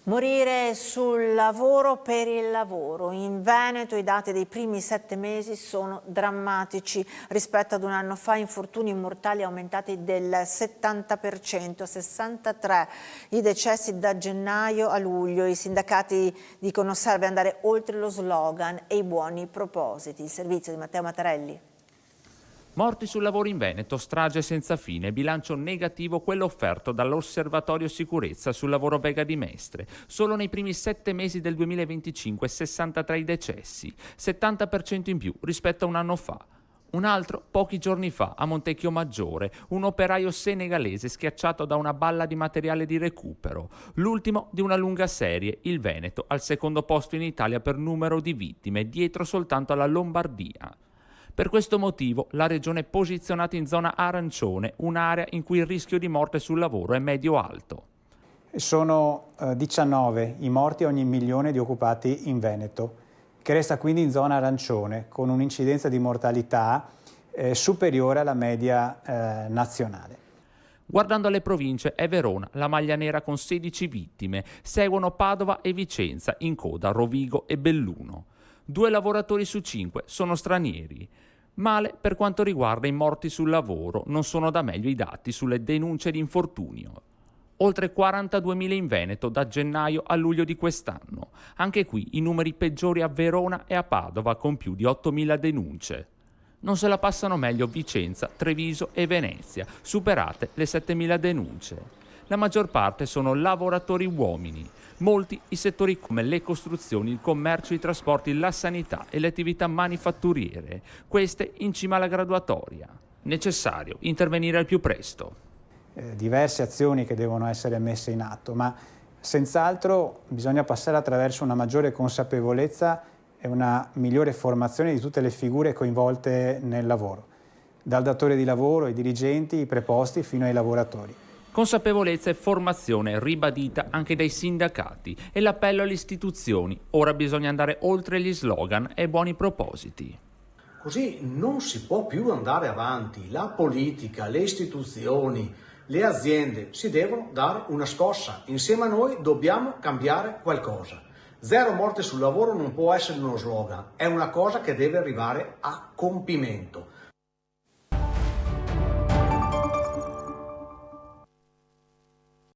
Morire sul lavoro per il lavoro. In Veneto i dati dei primi 7 mesi sono drammatici. Rispetto ad un anno fa, infortuni mortali aumentati del 70%, 63 i decessi da gennaio a luglio. I sindacati dicono serve andare oltre lo slogan e i buoni propositi. Il servizio di Matteo Mattarelli. Morti sul lavoro in Veneto, strage senza fine, bilancio negativo quello offerto dall'Osservatorio Sicurezza sul lavoro Vega di Mestre. Solo nei primi 7 mesi del 2025 63 i decessi, 70% in più rispetto a un anno fa. Un altro pochi giorni fa a Montecchio Maggiore, un operaio senegalese schiacciato da una balla di materiale di recupero. L'ultimo di una lunga serie, il Veneto al secondo posto in Italia per numero di vittime, dietro soltanto alla Lombardia. Per questo motivo la regione è posizionata in zona arancione, un'area in cui il rischio di morte sul lavoro è medio-alto. Sono 19 i morti ogni milione di occupati in Veneto, che resta quindi in zona arancione, con un'incidenza di mortalità superiore alla media nazionale. Guardando alle province è Verona, la maglia nera con 16 vittime, seguono Padova e Vicenza, in coda Rovigo e Belluno. 2 lavoratori su 5 sono stranieri. Male per quanto riguarda i morti sul lavoro, non sono da meglio i dati sulle denunce di infortunio. Oltre 42.000 in Veneto da gennaio a luglio di quest'anno. Anche qui i numeri peggiori a Verona e a Padova con più di 8.000 denunce. Non se la passano meglio Vicenza, Treviso e Venezia, superate le 7.000 denunce. La maggior parte sono lavoratori uomini, molti i settori come le costruzioni, il commercio, i trasporti, la sanità e le attività manifatturiere, queste in cima alla graduatoria. Necessario intervenire al più presto. Diverse azioni che devono essere messe in atto, ma senz'altro bisogna passare attraverso una maggiore consapevolezza e una migliore formazione di tutte le figure coinvolte nel lavoro, dal datore di lavoro, ai dirigenti, i preposti fino ai lavoratori. Consapevolezza e formazione ribadita anche dai sindacati e l'appello alle istituzioni. Ora bisogna andare oltre gli slogan e buoni propositi. Così non si può più andare avanti. La politica, le istituzioni, le aziende si devono dare una scossa. Insieme a noi dobbiamo cambiare qualcosa. 0 morte sul lavoro non può essere uno slogan, è una cosa che deve arrivare a compimento.